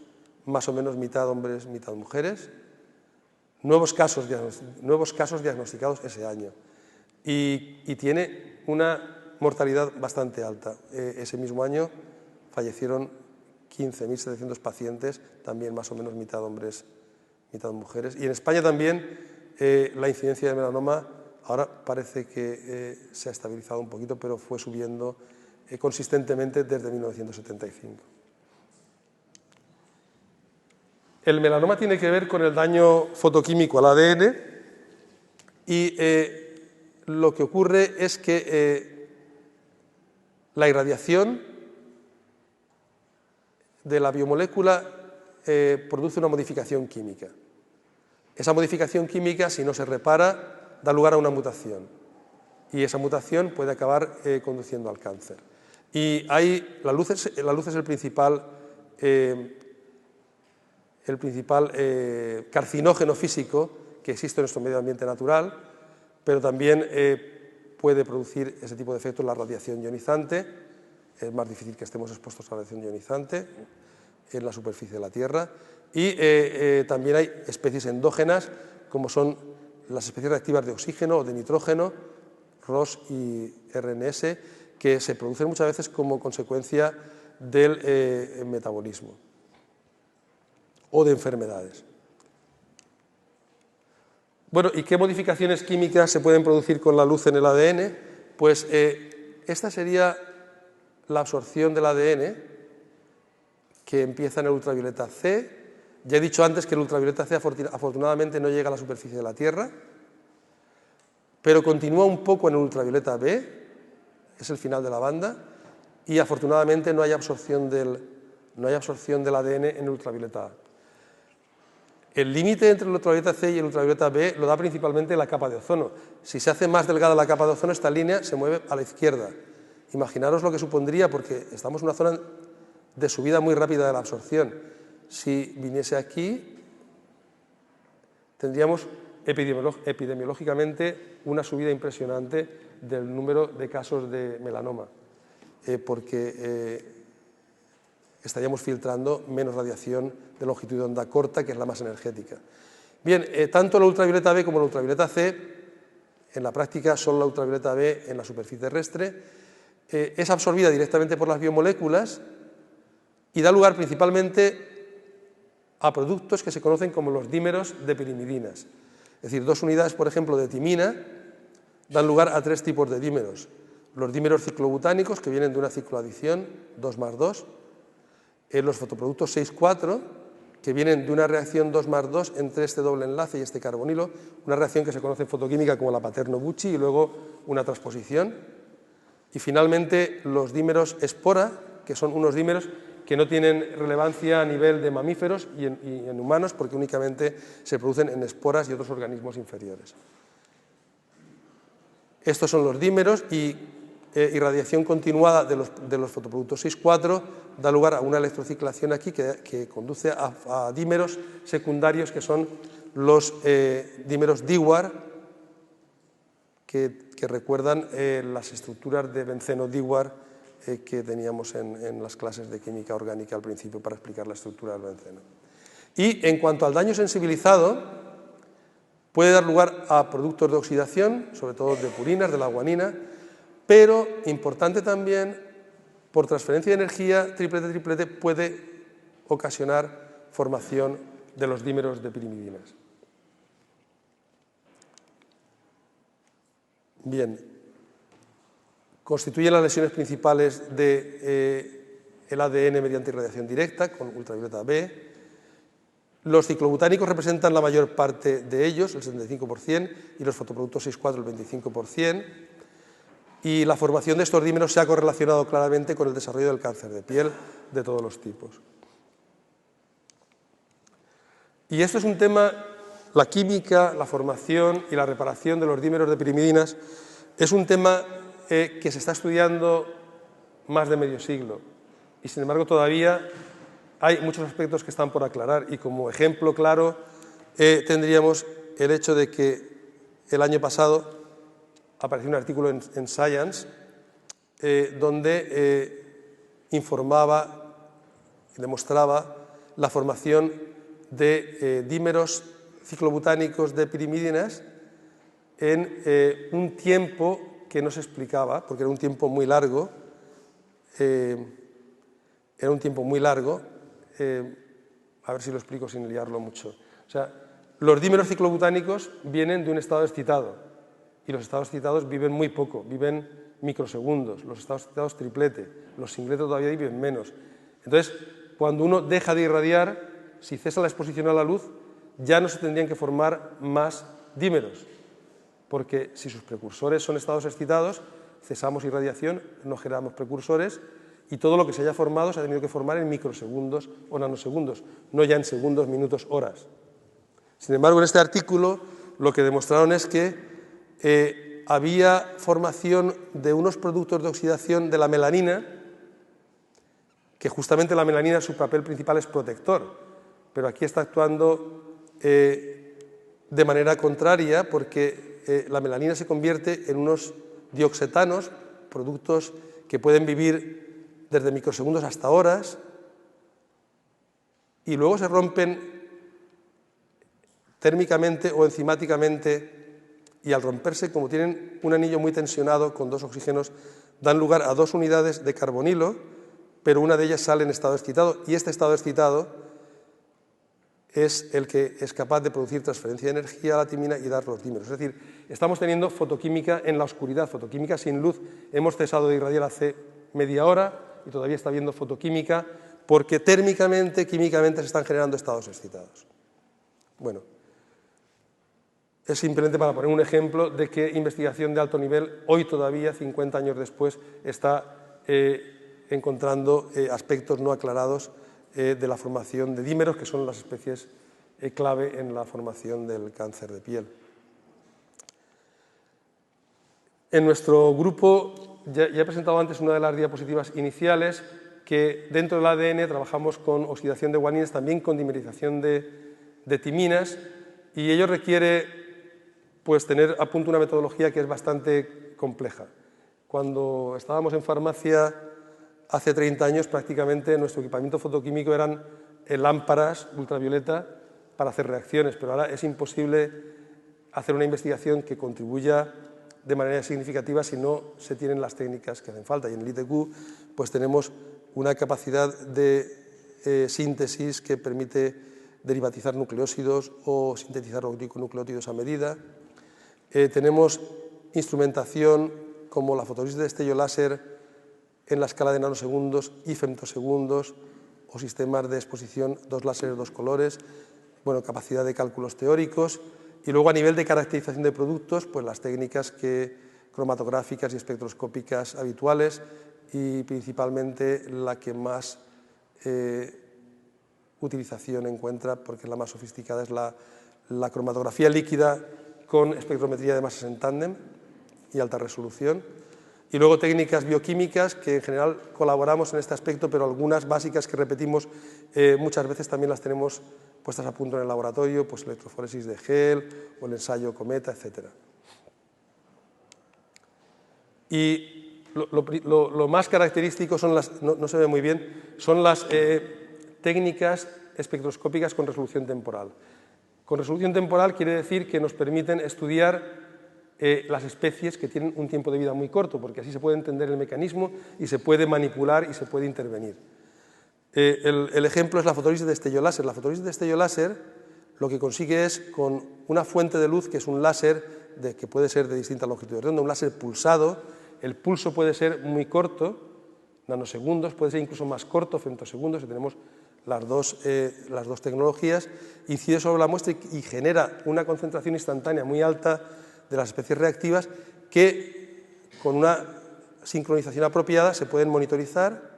más o menos mitad hombres, mitad mujeres, nuevos casos diagnosticados ese año. Y tiene una mortalidad bastante alta. Ese mismo año fallecieron 15.700 pacientes, también más o menos mitad hombres, mitad mujeres. Y en España también la incidencia de melanoma ahora parece que se ha estabilizado un poquito, pero fue subiendo consistentemente desde 1975. El melanoma tiene que ver con el daño fotoquímico al ADN y lo que ocurre es que la irradiación de la biomolécula produce una modificación química. Esa modificación química, si no se repara, da lugar a una mutación y esa mutación puede acabar conduciendo al cáncer. Y la luz es el principal carcinógeno físico que existe en nuestro medio ambiente natural, pero también puede producir ese tipo de efectos la radiación ionizante. Es más difícil que estemos expuestos a la radiación ionizante en la superficie de la Tierra. Y también hay especies endógenas, como son las especies reactivas de oxígeno o de nitrógeno, ROS y RNS, que se producen muchas veces como consecuencia del metabolismo o de enfermedades. Bueno, ¿y qué modificaciones químicas se pueden producir con la luz en el ADN? Pues esta sería la absorción del ADN que empieza en el ultravioleta C. Ya he dicho antes que el ultravioleta C afortunadamente no llega a la superficie de la Tierra, pero continúa un poco en el ultravioleta B, es el final de la banda, y afortunadamente no hay absorción del ADN en el ultravioleta A. El límite entre el ultravioleta C y el ultravioleta B lo da principalmente la capa de ozono. Si se hace más delgada la capa de ozono, esta línea se mueve a la izquierda. Imaginaros lo que supondría, porque estamos en una zona de subida muy rápida de la absorción. Si viniese aquí, tendríamos epidemiológicamente una subida impresionante del número de casos de melanoma, porque estaríamos filtrando menos radiación de longitud de onda corta, que es la más energética. Bien, tanto la ultravioleta B como la ultravioleta C, en la práctica solo la ultravioleta B en la superficie terrestre, es absorbida directamente por las biomoléculas y da lugar principalmente a productos que se conocen como los dímeros de pirimidinas. Es decir, dos unidades, por ejemplo, de timina dan lugar a tres tipos de dímeros. Los dímeros ciclobutánicos, que vienen de una cicloadición 2+2, los fotoproductos 6,4, que vienen de una reacción 2+2 entre este doble enlace y este carbonilo, una reacción que se conoce en fotoquímica como la Paterno-Bucci, y luego una transposición. Y finalmente los dímeros espora, que son unos dímeros que no tienen relevancia a nivel de mamíferos y en humanos, porque únicamente se producen en esporas y otros organismos inferiores. Estos son los dímeros y irradiación continuada de los fotoproductos 6,4 da lugar a una electrocirculación aquí que conduce a dímeros secundarios que son los dímeros Dewar, que recuerdan las estructuras de benceno Dewar que teníamos en las clases de química orgánica al principio para explicar la estructura del benceno. Y en cuanto al daño sensibilizado, puede dar lugar a productos de oxidación, sobre todo de purinas, de la guanina, pero, importante también, por transferencia de energía, triplete, puede ocasionar formación de los dímeros de pirimidinas. Bien, constituyen las lesiones principales del ADN mediante irradiación directa con ultravioleta B. Los ciclobutánicos representan la mayor parte de ellos, el 75%, y los fotoproductos 6,4 el 25%. Y la formación de estos dímeros se ha correlacionado claramente con el desarrollo del cáncer de piel de todos los tipos. Y esto es un tema, la química, la formación y la reparación de los dímeros de pirimidinas, es un tema que se está estudiando más de medio siglo. Y sin embargo todavía hay muchos aspectos que están por aclarar. Y como ejemplo claro tendríamos el hecho de que el año pasado apareció un artículo en Science donde informaba y demostraba la formación de dímeros ciclobutánicos de pirimidinas en un tiempo que no se explicaba, porque era un tiempo muy largo. A ver si lo explico sin liarlo mucho. O sea, los dímeros ciclobutánicos vienen de un estado excitado. Y los estados excitados viven muy poco, viven microsegundos, los estados excitados triplete, los singletos todavía viven menos. Entonces, cuando uno deja de irradiar, si cesa la exposición a la luz, ya no se tendrían que formar más dímeros, porque si sus precursores son estados excitados, cesamos irradiación, no generamos precursores, y todo lo que se haya formado se ha tenido que formar en microsegundos o nanosegundos, no ya en segundos, minutos, horas. Sin embargo, en este artículo lo que demostraron es que había formación de unos productos de oxidación de la melanina, que justamente la melanina, su papel principal es protector, pero aquí está actuando de manera contraria, porque la melanina se convierte en unos dioxetanos, productos que pueden vivir desde microsegundos hasta horas, y luego se rompen térmicamente o enzimáticamente, y al romperse, como tienen un anillo muy tensionado con dos oxígenos, dan lugar a dos unidades de carbonilo, pero una de ellas sale en estado excitado, y este estado excitado es el que es capaz de producir transferencia de energía a la timina y dar los dímeros. Es decir, estamos teniendo fotoquímica en la oscuridad, fotoquímica sin luz. Hemos cesado de irradiar hace media hora y todavía está habiendo fotoquímica porque térmicamente, químicamente se están generando estados excitados. Bueno, es simplemente para poner un ejemplo de que investigación de alto nivel, hoy todavía, 50 años después, está encontrando aspectos no aclarados de la formación de dímeros, que son las especies clave en la formación del cáncer de piel. En nuestro grupo, ya he presentado antes una de las diapositivas iniciales, que dentro del ADN trabajamos con oxidación de guanines, también con dimerización de timinas, y ello requiere pues tener a punto una metodología que es bastante compleja. Cuando estábamos en farmacia hace 30 años, prácticamente nuestro equipamiento fotoquímico eran lámparas ultravioleta para hacer reacciones, pero ahora es imposible hacer una investigación que contribuya de manera significativa si no se tienen las técnicas que hacen falta. Y en el ITQ pues tenemos una capacidad de síntesis que permite derivatizar nucleósidos o sintetizar oligonucleótidos a medida. Tenemos instrumentación como la fotosíntesis de destello láser en la escala de nanosegundos y femtosegundos, o sistemas de exposición, dos láseres, dos colores, bueno, capacidad de cálculos teóricos, y luego a nivel de caracterización de productos, pues las técnicas cromatográficas y espectroscópicas habituales, y principalmente la que más utilización encuentra, porque la más sofisticada, es la cromatografía líquida con espectrometría de masas en tándem y alta resolución. y luego técnicas bioquímicas que en general colaboramos en este aspecto, pero algunas básicas que repetimos muchas veces también las tenemos puestas a punto en el laboratorio, pues electroforesis de gel o el ensayo cometa, etc. Y lo más característico son las, no se ve muy bien, son las técnicas espectroscópicas con resolución temporal. Con resolución temporal quiere decir que nos permiten estudiar las especies que tienen un tiempo de vida muy corto, porque así se puede entender el mecanismo y se puede manipular y se puede intervenir. El ejemplo es la fotólisis de destello láser. La fotólisis de destello láser lo que consigue es, con una fuente de luz, que es un láser que puede ser de distintas longitudes de onda, un láser pulsado, el pulso puede ser muy corto, nanosegundos, puede ser incluso más corto, femtosegundos, y tenemos las dos tecnologías, incide sobre la muestra y genera una concentración instantánea muy alta de las especies reactivas que, con una sincronización apropiada, se pueden monitorizar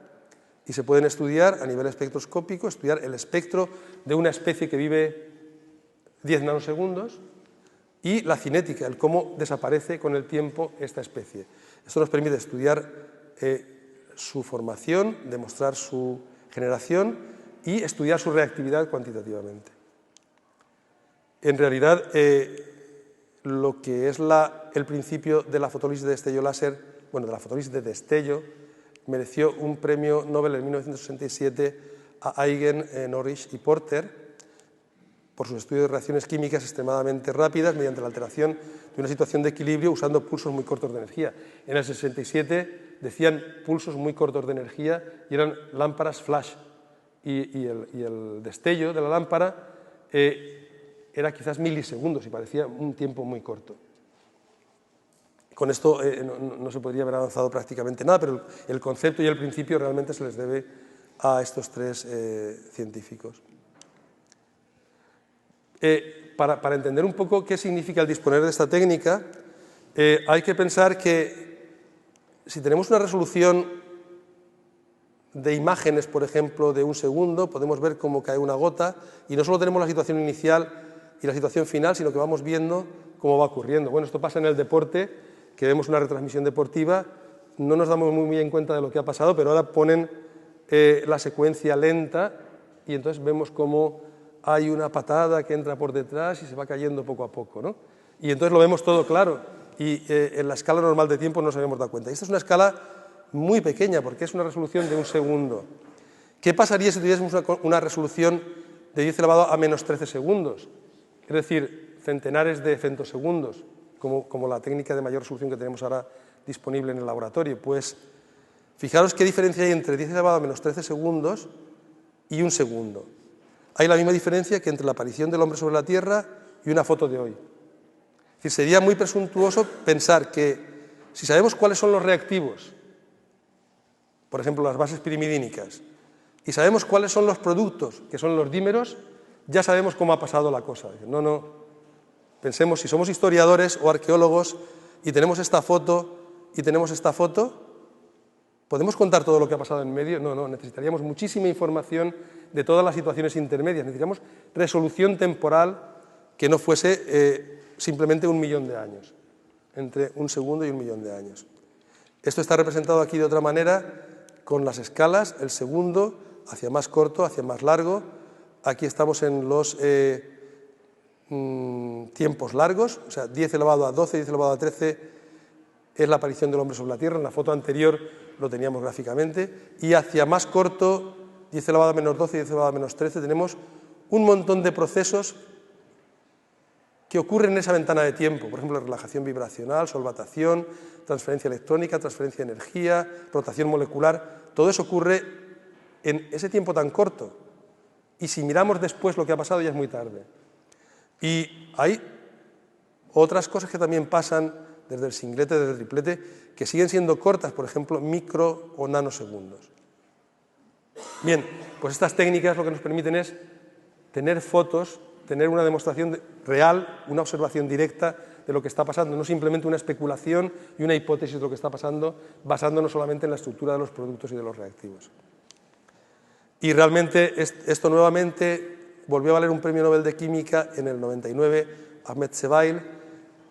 y se pueden estudiar a nivel espectroscópico, estudiar el espectro de una especie que vive 10 nanosegundos y la cinética, el cómo desaparece con el tiempo esta especie. Esto nos permite estudiar su formación, demostrar su generación y estudiar su reactividad cuantitativamente. En realidad, lo que es el principio de la fotólisis de destello láser, bueno, de la fotólisis de destello, mereció un premio Nobel en 1967 a Eigen, Norris y Porter por sus estudios de reacciones químicas extremadamente rápidas mediante la alteración de una situación de equilibrio usando pulsos muy cortos de energía. En el 67 decían pulsos muy cortos de energía y eran lámparas flash, y el destello de la lámpara era quizás milisegundos y parecía un tiempo muy corto. Con esto no se podría haber avanzado prácticamente nada, pero el concepto y el principio realmente se les debe a estos tres científicos. Para entender un poco qué significa el disponer de esta técnica, hay que pensar que si tenemos una resolución de imágenes, por ejemplo, de un segundo, podemos ver cómo cae una gota, y no solo tenemos la situación inicial y la situación final, sino que vamos viendo cómo va ocurriendo. Bueno, esto pasa en el deporte, que vemos una retransmisión deportiva, no nos damos muy bien cuenta de lo que ha pasado, pero ahora ponen la secuencia lenta y entonces vemos cómo hay una patada que entra por detrás y se va cayendo poco a poco, ¿no? Y entonces lo vemos todo claro y en la escala normal de tiempo no nos habíamos dado cuenta. Y esta es una escala muy pequeña porque es una resolución de un segundo. ¿Qué pasaría si tuviésemos una resolución de 10 elevado a menos 13 segundos? Es decir, centenares de femtosegundos, como la técnica de mayor resolución que tenemos ahora disponible en el laboratorio. Pues fijaros qué diferencia hay entre 10 elevado a menos 13 segundos y un segundo. Hay la misma diferencia que entre la aparición del hombre sobre la Tierra y una foto de hoy. Es decir, sería muy presuntuoso pensar que si sabemos cuáles son los reactivos, por ejemplo las bases pirimidínicas, y sabemos cuáles son los productos, que son los dímeros, ya sabemos cómo ha pasado la cosa. No, pensemos, si somos historiadores o arqueólogos y tenemos esta foto, ¿podemos contar todo lo que ha pasado en medio? No, necesitaríamos muchísima información de todas las situaciones intermedias. Necesitamos resolución temporal que no fuese simplemente 1 millón de años, entre un segundo y 1 millón de años. Esto está representado aquí de otra manera con las escalas, el segundo hacia más corto, hacia más largo. Aquí estamos en los tiempos largos, o sea, 10 elevado a 12, 10 elevado a 13 es la aparición del hombre sobre la Tierra. En la foto anterior lo teníamos gráficamente. Y hacia más corto, 10 elevado a menos 12 y 10 elevado a menos 13, tenemos un montón de procesos que ocurren en esa ventana de tiempo. Por ejemplo, relajación vibracional, solvatación, transferencia electrónica, transferencia de energía, rotación molecular. Todo eso ocurre en ese tiempo tan corto. Y si miramos después lo que ha pasado, ya es muy tarde. Y hay otras cosas que también pasan desde el singlete, desde el triplete, que siguen siendo cortas, por ejemplo, micro o nanosegundos. Bien, pues estas técnicas lo que nos permiten es tener fotos, tener una demostración real, una observación directa de lo que está pasando, no simplemente una especulación y una hipótesis de lo que está pasando, basándonos solamente en la estructura de los productos y de los reactivos. Y realmente esto nuevamente volvió a valer un premio Nobel de Química en el 99, Ahmed Zewail,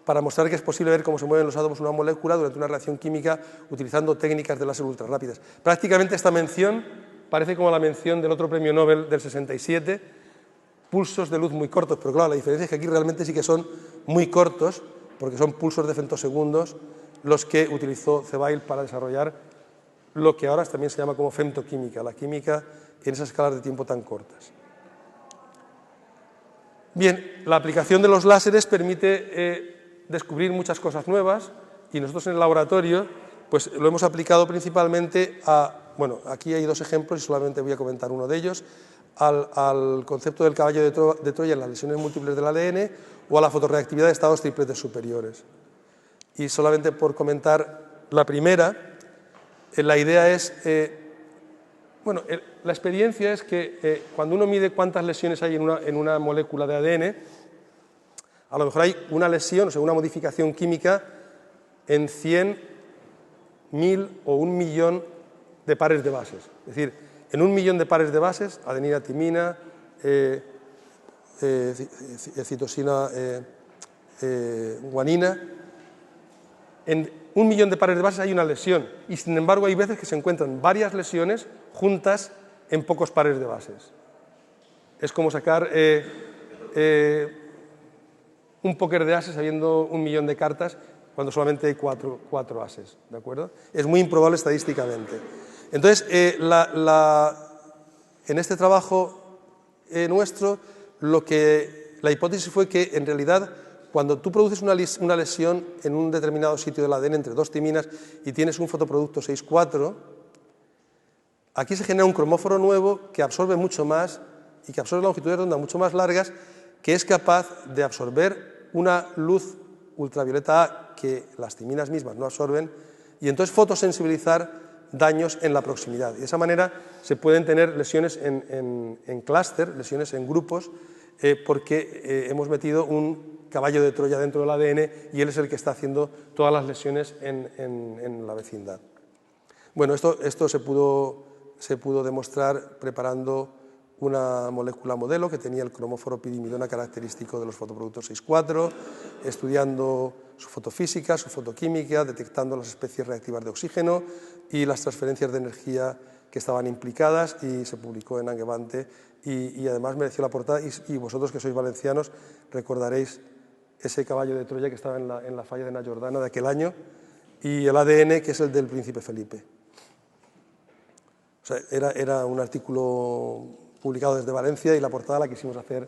para mostrar que es posible ver cómo se mueven los átomos de una molécula durante una reacción química utilizando técnicas de láser ultrarrápidas. Prácticamente esta mención parece como la mención del otro premio Nobel del 67, pulsos de luz muy cortos, pero claro, la diferencia es que aquí realmente sí que son muy cortos, porque son pulsos de femtosegundos los que utilizó Zeebail para desarrollar lo que ahora también se llama como femtoquímica, la química en esas escalas de tiempo tan cortas. Bien, la aplicación de los láseres permite descubrir muchas cosas nuevas y nosotros en el laboratorio pues lo hemos aplicado principalmente a, bueno, aquí hay dos ejemplos y solamente voy a comentar uno de ellos, al concepto del caballo de Troya en las lesiones múltiples del ADN o a la fotorreactividad de estados tripletes superiores. Y solamente por comentar la primera, la idea es, bueno, la experiencia es que cuando uno mide cuántas lesiones hay en una molécula de ADN, a lo mejor hay una lesión, o sea, una modificación química en 100, 1000 o 1 millón de pares de bases. Es decir, en 1 millón de pares de bases, adenina, timina, citosina, guanina, en 1 millón de pares de bases hay una lesión y sin embargo hay veces que se encuentran varias lesiones juntas en pocos pares de bases. Es como sacar un póker de ases habiendo 1 millón de cartas cuando solamente hay cuatro ases, ¿de acuerdo? Es muy improbable estadísticamente. Entonces, en este trabajo nuestro, la hipótesis fue que en realidad cuando tú produces una lesión en un determinado sitio del ADN entre dos timinas y tienes un fotoproducto 6,4, aquí se genera un cromóforo nuevo que absorbe mucho más y que absorbe longitudes de onda mucho más largas, que es capaz de absorber una luz ultravioleta A que las timinas mismas no absorben y entonces fotosensibilizar daños en la proximidad. Y de esa manera se pueden tener lesiones en clúster, lesiones en grupos, porque hemos metido un caballo de Troya dentro del ADN y él es el que está haciendo todas las lesiones en la vecindad. Bueno, esto se pudo demostrar preparando una molécula modelo que tenía el cromóforo pirimidona característico de los fotoproductos 6,4, estudiando su fotofísica, su fotoquímica, detectando las especies reactivas de oxígeno y las transferencias de energía que estaban implicadas, y se publicó en Angewandte y además mereció la portada, y vosotros que sois valencianos recordaréis ese caballo de Troya que estaba en la falla de Nayordana de aquel año y el ADN que es el del príncipe Felipe. O sea, era un artículo publicado desde Valencia y la portada la quisimos hacer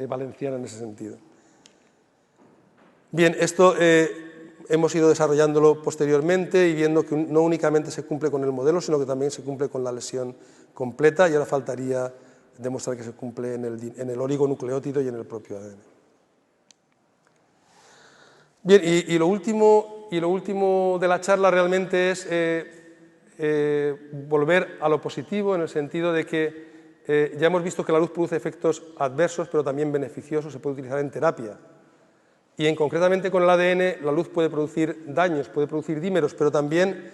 valenciana en ese sentido. Bien, esto hemos ido desarrollándolo posteriormente y viendo que no únicamente se cumple con el modelo, sino que también se cumple con la lesión completa, y ahora faltaría demostrar que se cumple en el oligonucleótido y en el propio ADN. Bien, y lo último de la charla realmente es volver a lo positivo, en el sentido de que ya hemos visto que la luz produce efectos adversos, pero también beneficiosos, se puede utilizar en terapia. Y concretamente con el ADN la luz puede producir daños, puede producir dímeros, pero también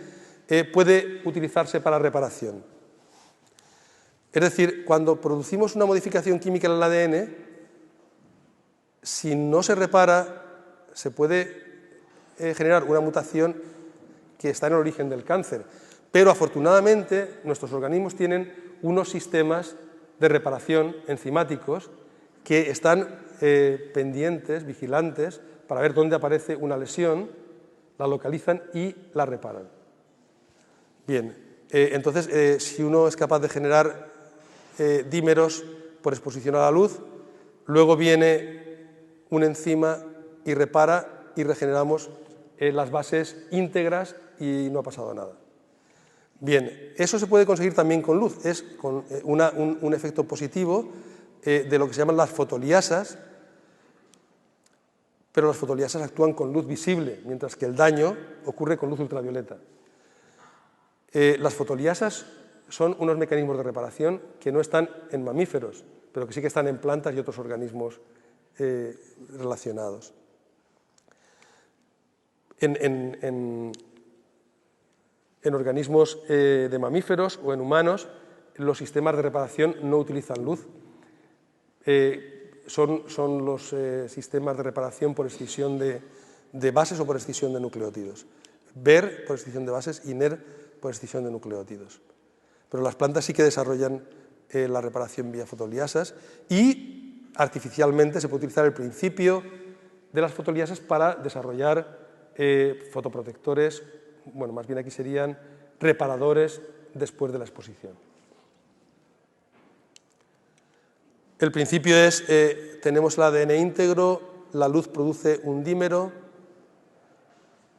puede utilizarse para reparación. Es decir, cuando producimos una modificación química en el ADN, si no se repara, se puede generar una mutación que está en el origen del cáncer. Pero afortunadamente nuestros organismos tienen unos sistemas de reparación enzimáticos que están pendientes, vigilantes, para ver dónde aparece una lesión, la localizan y la reparan. Bien, entonces si uno es capaz de generar dímeros por exposición a la luz, luego viene un enzima y repara y regeneramos las bases íntegras y no ha pasado nada. Bien, eso se puede conseguir también con luz, es con un efecto positivo de lo que se llaman las fotoliasas, pero las fotoliasas actúan con luz visible, mientras que el daño ocurre con luz ultravioleta. Las fotoliasas son unos mecanismos de reparación que no están en mamíferos, pero que sí que están en plantas y otros organismos relacionados. En organismos de mamíferos o en humanos, los sistemas de reparación no utilizan luz. Son los sistemas de reparación por escisión de de bases o por escisión de nucleótidos. Ver por escisión de bases y NER por escisión de nucleótidos. Pero las plantas sí que desarrollan la reparación vía fotoliasas y artificialmente se puede utilizar el principio de las fotoliasas para desarrollar fotoprotectores, bueno, más bien aquí serían reparadores después de la exposición. El principio es, tenemos el ADN íntegro, la luz produce un dímero,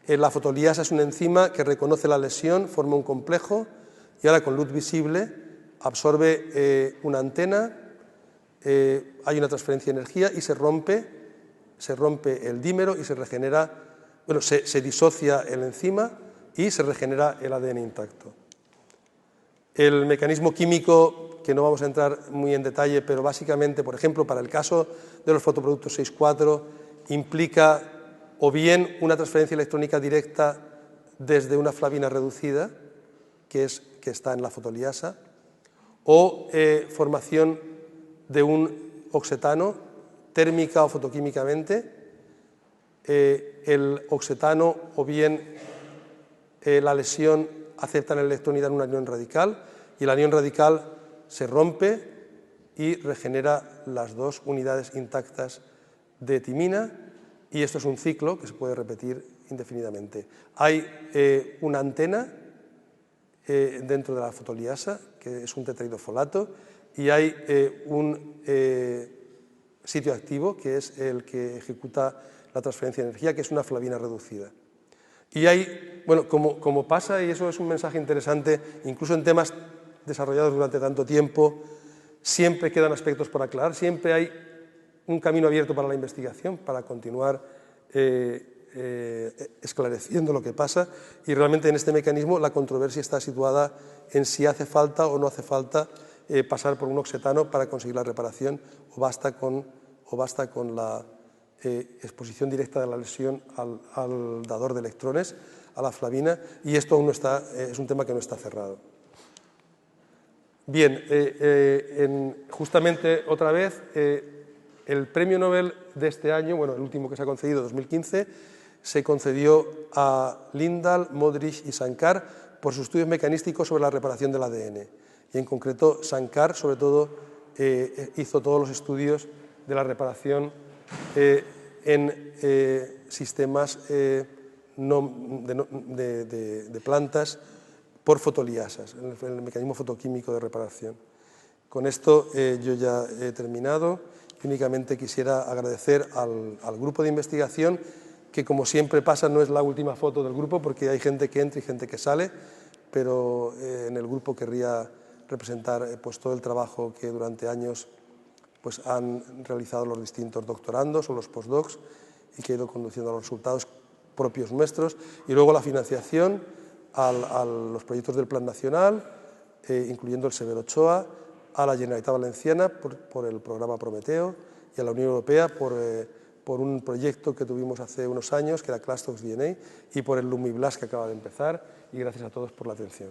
la fotoliasa es una enzima que reconoce la lesión, forma un complejo y ahora con luz visible absorbe una antena, hay una transferencia de energía y se rompe el dímero y se regenera, bueno, se disocia el enzima y se regenera el ADN intacto. El mecanismo químico, que no vamos a entrar muy en detalle, pero básicamente, por ejemplo, para el caso de los fotoproductos 6,4, implica o bien una transferencia electrónica directa desde una flavina reducida, que está en la fotoliasa, o formación de un oxetano, térmica o fotoquímicamente. El oxetano o bien la lesión aceptan el electrón y dan un anión radical, y el anión radical se rompe y regenera las dos unidades intactas de timina, y esto es un ciclo que se puede repetir indefinidamente. Hay una antena dentro de la fotoliasa, que es un tetraidofolato, y hay un sitio activo, que es el que ejecuta la transferencia de energía, que es una flavina reducida. Y hay, bueno, como pasa, y eso es un mensaje interesante, incluso en temas desarrollados durante tanto tiempo, siempre quedan aspectos por aclarar, siempre hay un camino abierto para la investigación, para continuar esclareciendo lo que pasa, y realmente en este mecanismo la controversia está situada en si hace falta o no hace falta pasar por un oxetano para conseguir la reparación, o basta con la exposición directa de la lesión al dador de electrones, a la flavina, y esto aún no está, es un tema que no está cerrado. Bien, justamente otra vez, el premio Nobel de este año, bueno, el último que se ha concedido, 2015, se concedió a Lindahl, Modrich y Sankar por sus estudios mecanísticos sobre la reparación del ADN. Y en concreto, Sankar, sobre todo, hizo todos los estudios de la reparación en sistemas de plantas por fotoliasas, en el mecanismo fotoquímico de reparación. Con esto yo ya he terminado. Únicamente quisiera agradecer al grupo de investigación, que como siempre pasa no es la última foto del grupo, porque hay gente que entra y gente que sale, pero en el grupo querría representar pues, todo el trabajo que durante años pues, han realizado los distintos doctorandos o los postdocs y que ha ido conduciendo a los resultados propios nuestros, y luego la financiación a los proyectos del Plan Nacional, incluyendo el Severo Ochoa, a la Generalitat Valenciana por el programa Prometeo y a la Unión Europea por un proyecto que tuvimos hace unos años, que era Clusters DNA, y por el Lumiblas que acaba de empezar, y gracias a todos por la atención.